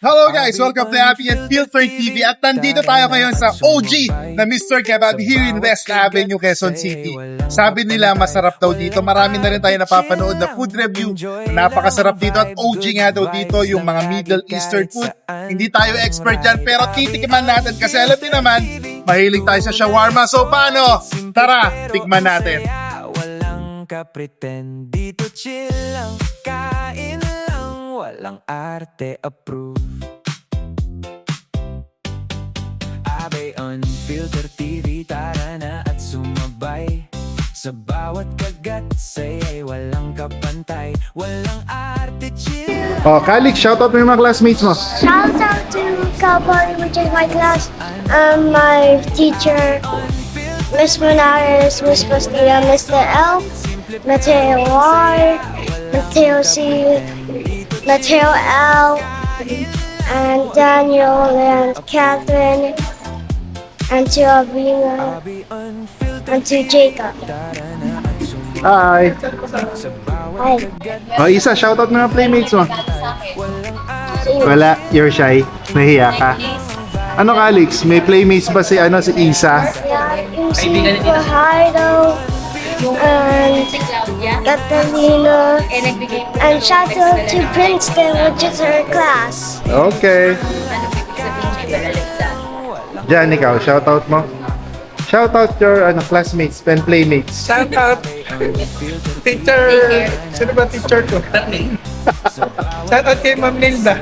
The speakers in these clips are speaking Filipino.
Hello guys! Welcome to Happy and Filter TV at nandito tayo ngayon sa OG na Mr. Kebab here in West Avenue, Quezon City. Sabi nila masarap daw dito. Marami na rin tayo napapanood na food review. Napakasarap dito at OG nga daw dito yung mga Middle Eastern food. Hindi tayo expert dyan pero titikiman natin kasi alam niyo naman, mahilig tayo sa shawarma. So paano? Tara, tikman natin. Walang ka-pretend, dito chill lang, kain lang, walang arte, approve. Abe Unfilter TV, tara na at sumabay. Sa bawat kagat, sayay, walang kapantay, walang arte, chill. Oh, Kalik, shoutout mo yung mga classmates mo. Shout out to Cowboy, which is my class, my teacher, Miss Monares, Miss Bastilla, Mr. L, Mateo R, Mateo C, Mateo L, and Daniel, and Catherine, and to Abina, and to Jacob. Hi! Hi. Oh, Isa, shoutout mga playmates mo. Wala, you're shy. Nahiya ka. Ano Kalix, may playmates ba si Isa? Yung si Fajardo, and Catalina, and shout out to Princeton, which is her class. Okay. Diyan, ikaw, shoutout mo. Shoutout your classmates and playmates. Shout out teacher. Sino ba teacher ko? Shout out kay Ma'am Nilda.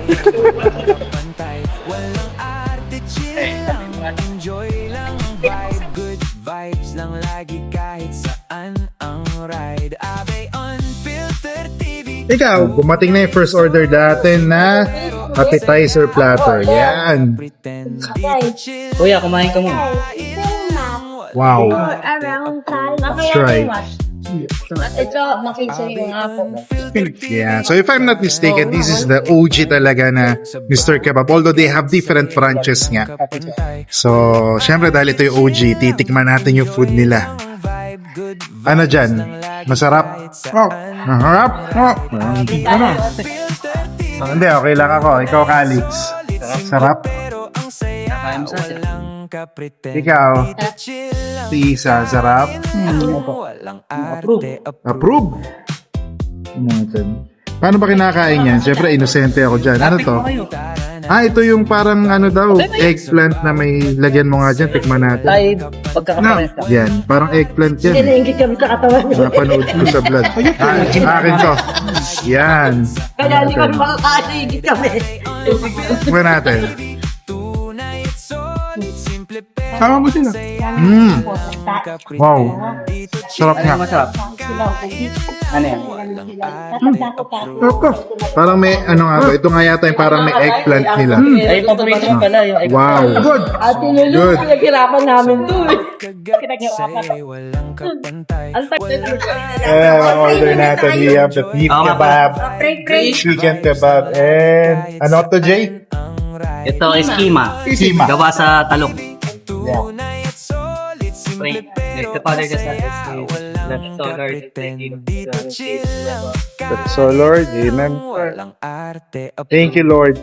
Enjoy lang ang vibe, good vibes lang lagi kahit saan ang ride. Abe Unfilter TV. Ikaw, bumating na yung first order natin na appetizer platter. Yan. Pretend dito chill. Kuya, kumain ka muna. Wow. Around Let's try. Ito, makita yung ako. Yeah. So if I'm not mistaken, this is the OG talaga na Mr. Kebab. Although they have different branches nga. So, syempre dahil ito yung OG, titikman natin yung food nila. Ano dyan? Masarap? Oh, masarap? Oh. Ano? Hindi, okay lang ako. Ikaw, Calix. Sarap? Kakain mo sa atin. Ikaw? Si Isa, sarap? Approve? Paano ba kinakain yan? Siyempre, inosente ako dyan. Ano to? Ito yung parang eggplant na may lagyan mo nga dyan. Tikman natin. Tayo, pagkakapares ka. Yan, parang eggplant yan. Nilingkit kami sa katawan. Napanood ko sa vlog. Akin to. Yan. Kaya hindi kami makakasigit kami. Tikman natin. Sama mo sila. Wow. Sarap nga. Masarap. Ano yan? Sarap ka. Parang may, ito nga yata yung parang may eggplant nila. Ay, paborito ko pala yung Wow. Good. Ate Lulu, Good. pinaghirapan namin to eh. Walang kapantay. Order natin. We have the beef kebab, chicken kebab, and ano to, Jay? Ito is kima. Kima. Gawa sa talong. Tunay at solid, simple pero powder ka sa dito chill lang, So Lord, amen. walang arte. Thank you, Lord.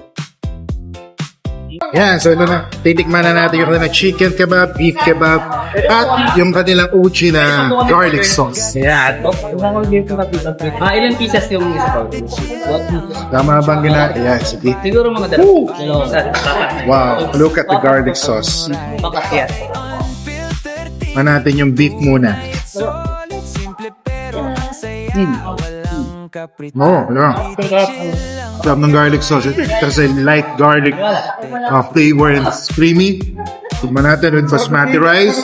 Yan, so ito na. Titikman na natin yung kanilang chicken kebab, beef kebab, at yung kanilang uchi na garlic sauce. Yan. Ilan pieces yung isa ko? Tama bang ginagawa? Yan, sige. Siguro mga dalawa. Wow, look at the garlic sauce. Pakakiyat. Man natin yung beef muna. Solid, simple pero ang saya, walang Oh, yeah. Sarap ng garlic sauce. Kasi light garlic flavor and it's creamy. Tignan natin with basmati rice.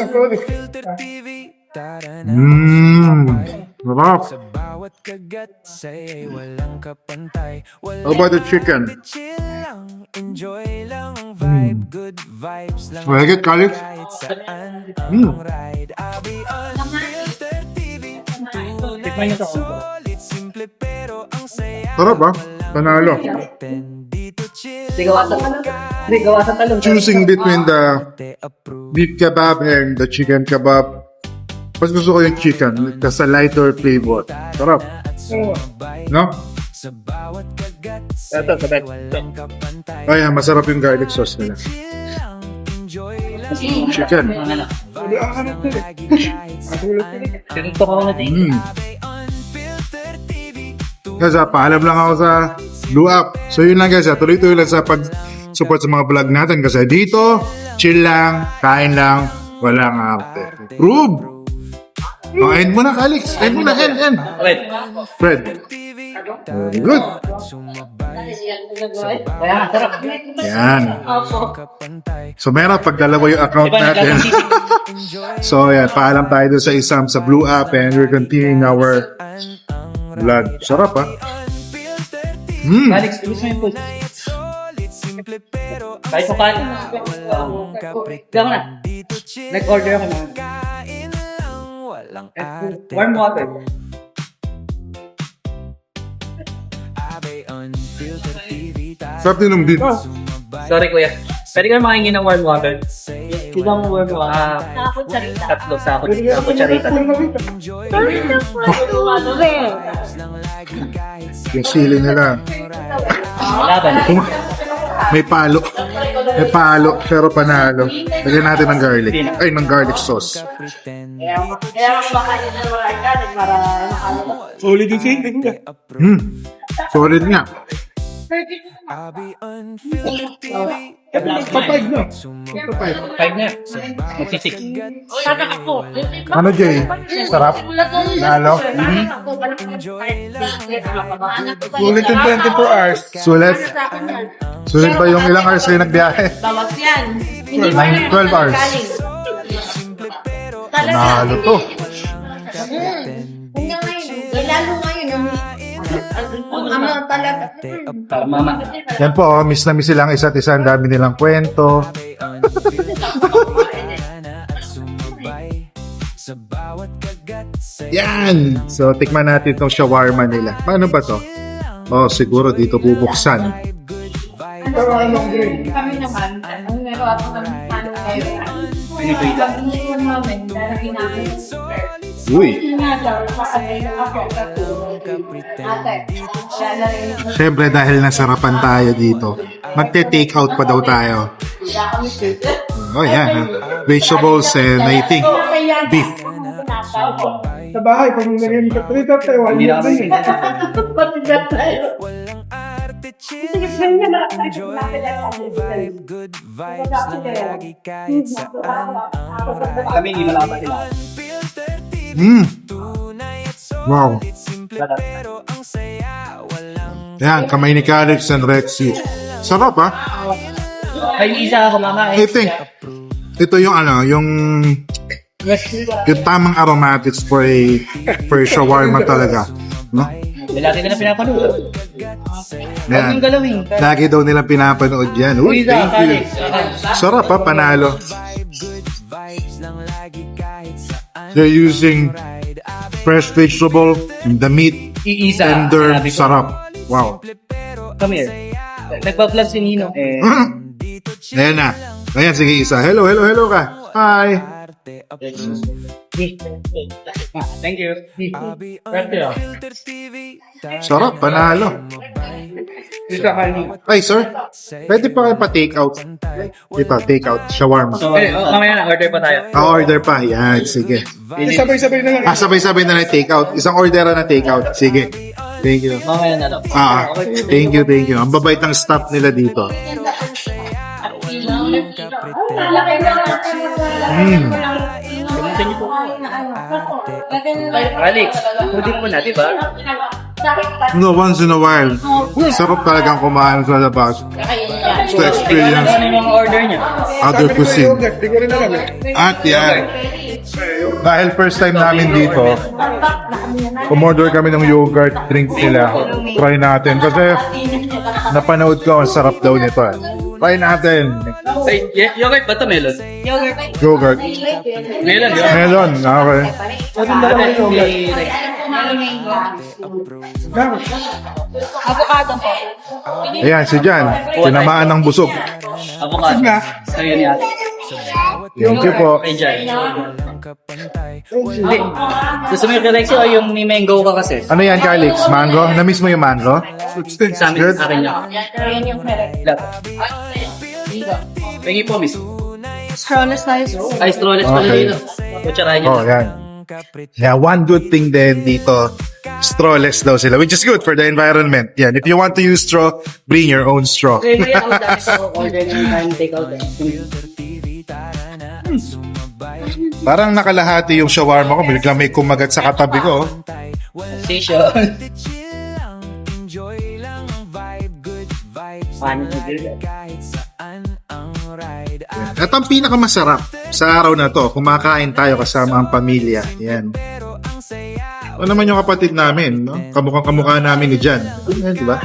Sarap. bawat kagat, sayay, walang kapantay, How about the chicken? chill lang, enjoy lang ang vibe, good vibes lang Well, get garlic. kahit saan ang ride. Abi Unfilter TV, tunay at solid, simple pero ang saya, Sarap ah. Panalo. pretend dito chill Hindi gawa sa talong. Choosing between the te approve. beef kebab and the chicken kebab. Mas gusto ko yung chicken kasi lighter flavor. Sarap. No? Ito, sabay. Ay, masarap yung garlic sauce nila. Chicken. Ganito ko na din. Guys, paalam lang ako sa Blue App. So yun lang guys, tuloy-tuloy lang sa pag-support sa mga vlog natin kasi dito, chill lang, kain lang, walang arte. Prove! Oh, end mo na, Alex. End mo na, end. Wait. Fred. Very good. Kaya, sarap. Yan. So meron pagdalawa yung account natin. So yan, paalam tayo doon sa isam sa Blue App and we're continuing our vlog. Sarap ah. Alex, gusto mo yung food? Kahit pa kain. Diyan na. Nag-order ako na. Warm water. Sarap din ng beef. Sorry, kuya. Pwede ka makahingi ng warm water? Ibang warm water. Tatlo sa ako. Charita. Yung sili nila. Laban. May palo. May palo, pero panalo. Lagyan natin ng garlic. Ay, ng garlic sauce. Solid yung singing ka. Solid nga. Papayag na. 5 na. Magsisik. Ano, Jay? Sarap? Lalo? Solid yung 24 hours. Sulit? Sulit ba yung ilang hours kayo nagbiyahe? Bawas yan. 12 hours. Nalo to. Lalo ngayon yung ano talaga. Mama. Yan po, miss na miss silang isa't isa. Ang dami nilang kwento. Yan! So, tikman natin itong shawarma nila. Paano ba to? Oh, siguro dito bubuksan. Kami naman, ang meron ako ng ano ngayon. Pag-iwan namin, lalagyan namin. Uy! Siyempre dahil nasarapan tayo dito, magte-take out pa daw tayo. Oh yeah, ha? Vegetables and I think beef. Sa bahay, pag nangyayari ka, trito tayo, Hindi na kami. Kami hindi malaban sila. Wow. Yan, kamay ni Calix and Rexy. Sarap ha? Ay, isa ako mama. I think, ito yung ano, yung tamang aromatics for a shawarma talaga. No? Lagi ka na pinapanood. Huwag Yan. yung galawin. Lagi daw nilang pinapanood yan. Uy, Isa, thank you. Alex. Sarap ha, panalo. They're using fresh vegetable, the meat, Iisa. tender, Sinabi ko. sarap. Wow. Come here. Nagpa-vlog si Nino. Ayan na. Ayan, sige isa. Hello ka. Hi. Thank you. Right there. Sarap, panalo. Isa kanin. Ay, sir. Pwede pa kayo pa-take out. Ito, take out. Shawarma. Mamaya na, order pa tayo. Order pa. Yan, sige. Sabay-sabay na lang. Sabay-sabay na take out. Isang order na take out. Sige. Thank you. Mamaya na daw. Thank you. Ang babait ng staff nila dito. Alex, pwede po na, di ba? No, once in a while. Sarap talagang kumain sa labas. To experience Ano yung order niya? other cuisine. Di ko rin alam eh. At yan. Dahil first time namin dito, umorder kami ng yogurt drink nila. Try natin. Kasi napanood ko, ang sarap daw nito. Try natin. Ay, yogurt ba ito, melon? Yogurt. Melon, yun. Melon. Okay. Avocado po. Ayan, si Jan. Tinamaan ng busog. Avocado. Ayun yan. Thank you po. Enjoy. Hindi. Gusto mo yung Rexy o yung may mango ka kasi? Ano yan, Calix? Mango? Na-miss mo yung mango? Sa amin, Good. akin niya. Yan yung meron. Pengi po, miss. Strawless na yun. Ay, strollers pala Okay. dito. Kutsarahin niyo. Oh, yan. Yeah, one good thing din dito, strawless daw sila, which is good for the environment. Yan, if you want to use straw, bring your own straw. Okay, kaya ako dati sa order ng time take out. Parang nakalahati yung shawarma ko, biglang may kumagat sa katabi ko. Station. Paano At ang pinakamasarap sa araw na to, kumakain tayo kasama ang pamilya. Yan. Ano naman yung kapatid namin, no? Kamukha namin ni Jan. Yan, di ba?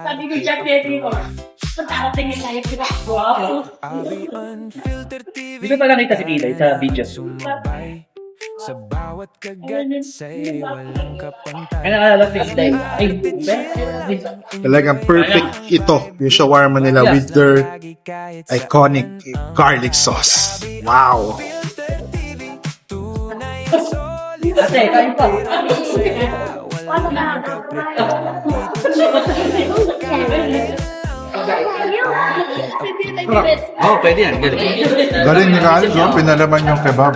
Sabi ko siya, baby ko. Pagkakatingin tayo, wow. Di ba pala nakita si Pilay sa video? Sa bawat kagat sa'y walang kapantay. Ay, nakalala si Pilay. Ay, Talagang perfect ito, yung shawarma nila with their iconic garlic sauce. Wow! ate, kain pa. Oo, pwede yan. Galing. Galing ni Calix, no? Pinalaman yung kebab.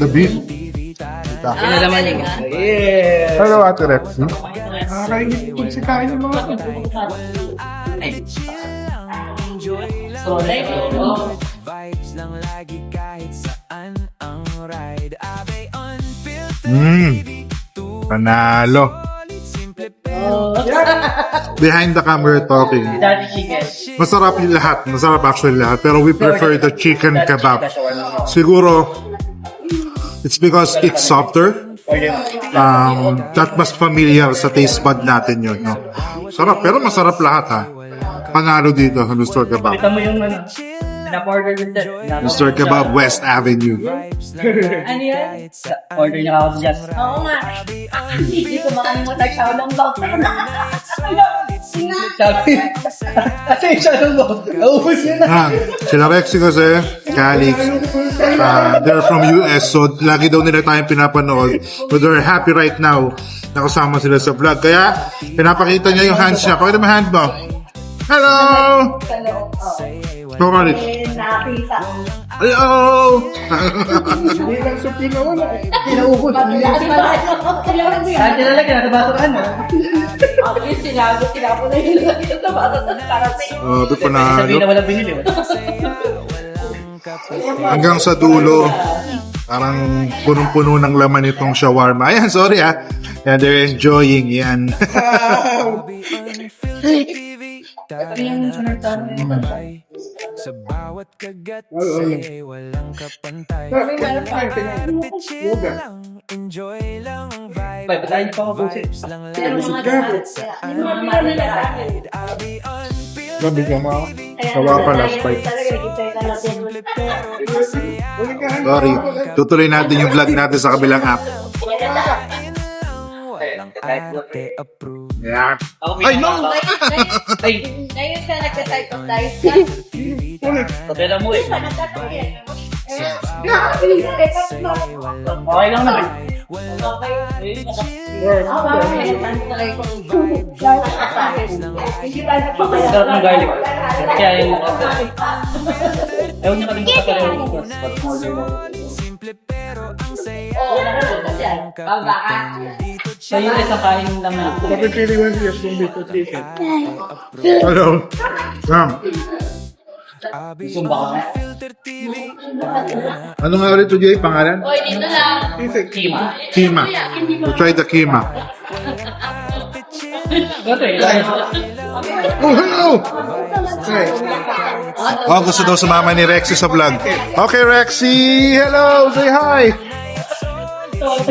The beef. Pinalaman niya. Yeah! Hello, Ate Rexy. Nakakaingit yung si Kain ng mga Vibes lang lagi kahit saan ang ride. Abay unfiltered Panalo. Behind the camera talking. Daddy chicken. Masarap yung lahat. Masarap actually lahat. Pero we prefer the chicken kebab. Siguro, it's because it's softer. That mas familiar sa taste bud natin yun. No? Sarap. Pero masarap lahat ha. Panalo dito sa Mr. Kebab. Kita mo yung ano, pinap-order with that. Mr. Kebab West Avenue. Ano yan? Order niya ako sa Jazz. Oo nga. Hindi ko makalimutan siya ng bawang. Sabi, kasi siya lang mo. Naubos niya na. Sila Rexy kasi, Calix, they're from US, so lagi daw nila tayong pinapanood. But they're happy right now na kasama sila sa vlog. Kaya, pinapakita niya yung hands niya. Pakita mo yung hand mo. Hello! Go, Calix. Nakakita. Hello! hindi lang sa pinawala. Pinaubos. Saan sila lagi? Natabaso ka na. At least sinabi ko na yun. Ito ba? Para sa iyo. Ito panalo. Sabihin na walang binili. Hanggang sa dulo, parang punong-puno ng laman itong shawarma. Ayan, sorry ah. Yan, they're enjoying yan. Sa bawat kagat sa'y walang kapantay. Malapit chill lang, enjoy lang ang vibe. Bye, batayin pa ako busit. Vibes lang lagi saan ang ride. I'll be unfiltered. Sabi ka mo, sawa ka last bite. Sorry, tutuloy natin yung vlog natin sa kabilang app. Walang ate approve. Yeah. Ako Ay, no! Ay, Ngayon siya nagka-type of life ka. kapela mo eh. Okay lang naman. Sarap ng garlic. Kaya yung ayaw niya kalimutan pala yung Simple pero ang saya. so yung isang kain lang na. Napipiliwan siya kung dito chicken. Hello. Sam, Sumba ka na. ano nga ulit Jay, pangalan? Oy, dito lang. Kima. Kima. We'll try the kima. Ito eh. Oh, hello! Oh, gusto daw sumama ni Rexy sa vlog. Okay, Rexy! Hello! Say hi!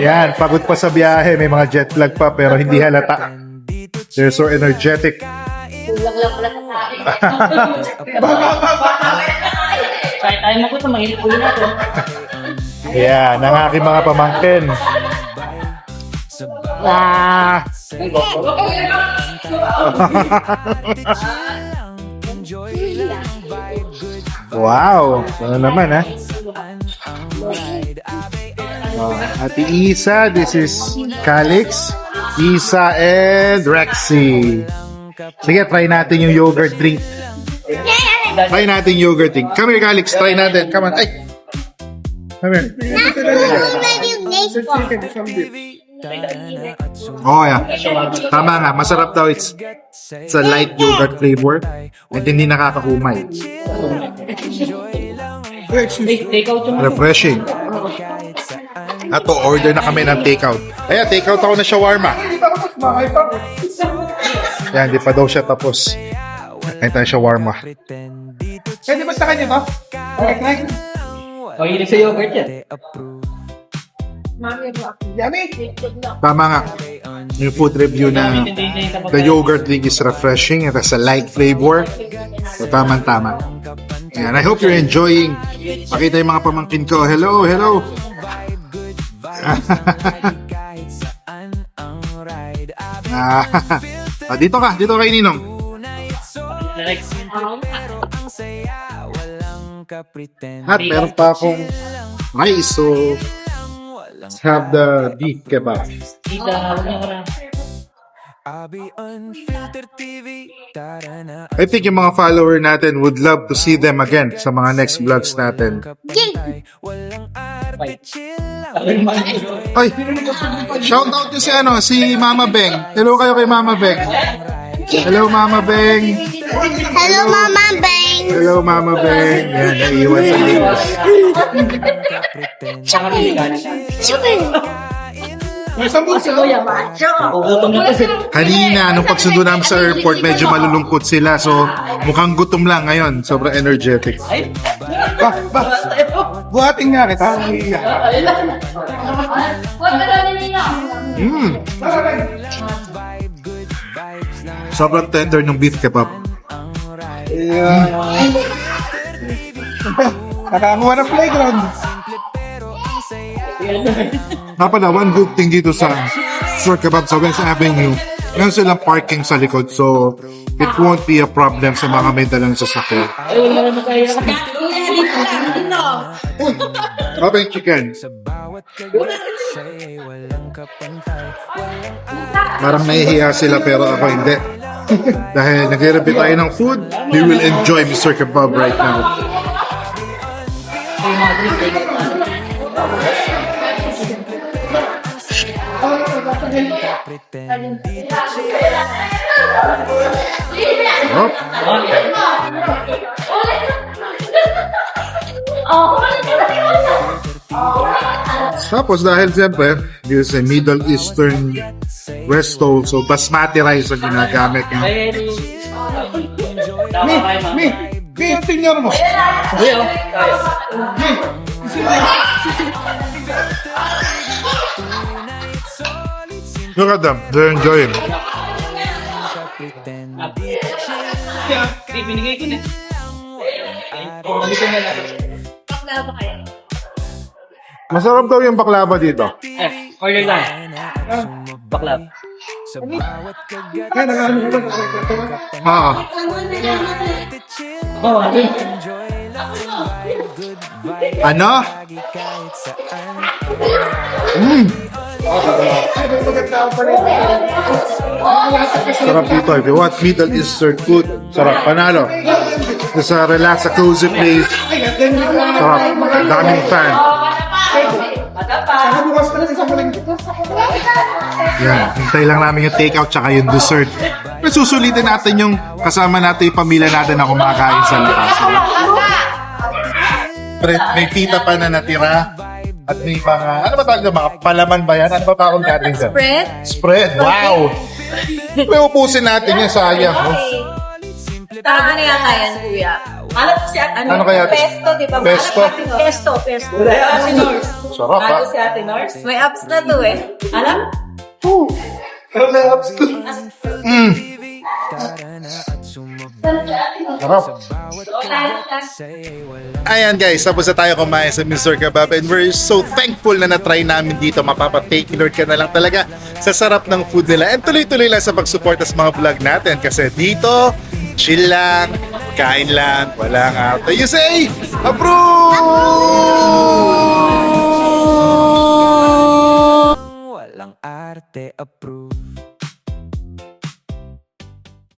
Yan, pagod pa sa biyahe. May mga jet lag pa pero hindi halata. They're so energetic. Kulang lang pala sa akin. Kahit tayo magutom, mahilig ulo natin. Yan, ang aking mga pamangkin. Ah! Wow! Ano naman ha? Ate Isa, this is Calix, Isa, and Rexy. Sige, try natin yung yogurt drink. Try natin yung yogurt drink. Come here, Calix. Try natin. Come on. Ay! Come here. Oh, yeah. Tama nga. Masarap daw. It's a light yogurt flavor at hindi nakakahumay. Refreshing. At order na kami ng takeout. Ayan, takeout ako ng shawarma. Ayan, di pa daw siya tapos. Ayan tayo shawarma. Pwede ba sa kanya to? Okay, O, hilig sa yogurt yan. Yummy! Tama nga. Yung food review na the yogurt drink is refreshing. It has a light flavor. So, tama-tama. Ayan, I hope you're enjoying. Makita yung mga pamangkin ko. Hello, hello. Dito ka kay Ninong. At meron pa akong rice, so let's have the beef kebab. I think yung mga follower natin would love to see them again sa mga next vlogs natin. Ay, shout out nyo si Mama Beng. Hello kayo kay Mama Beng. Hello Mama Beng. Hello, Mama Bang. Hello Mama Beng. Yan, naiiwan sa news. Kanina, nung pagsundo namin sa airport, medyo malulungkot sila. So, mukhang gutom lang ngayon. Sobrang energetic. Buhating nga kita. Sobrang tender ng beef kebab. Nakakuha na playground. Pala, one good thing dito sa Short Kebab sa West Avenue, meron silang parking sa likod, so it won't be a problem sa mga may dalang sasakyan. Open chicken. Parang nahihiya sila pero ako hindi. Dahil nag-review tayo ng food, we will enjoy Mr. Kebab right now. Tapos dahil siyempre, this is a Middle Eastern resto, so basmati rice ang ginagamit niya. Mi, ang tingnan mo. Look at them, they're enjoying. Binigay ko na. Masarap daw yung baklava dito. Order lang. Baklava. Ano? Sarap dito. If you want Middle Eastern food, sarap, panalo. It's a relax, a cozy place. Sarap. Daming fan. Yan. Hintay lang namin yung takeout tsaka yung dessert. Pero susulitin natin yung kasama natin yung pamilya natin na kumakain sa labas. May pita pa na natira. At may mga, ano ba tawag na, mga palaman ba yan? Ano ba tawag natin dyan? Spread? Spread, wow! May upusin natin yan, sayang. Tama na yata yan, kuya. Alam ko si Ano kaya? Pesto, di ba? Pesto? Pesto. Si Norse. Sarap, ha? Si Ate Norse. May apps na to eh. Alam? Sarap. Ayan guys, tapos na tayo kumain sa Mr. Kebab and we're so thankful na na-try namin dito. Mapapa-take note ka na lang talaga sa sarap ng food nila and tuloy-tuloy lang sa pag-support sa mga vlog natin kasi dito, chill lang, kain lang, walang out. You say, approve! parte approved.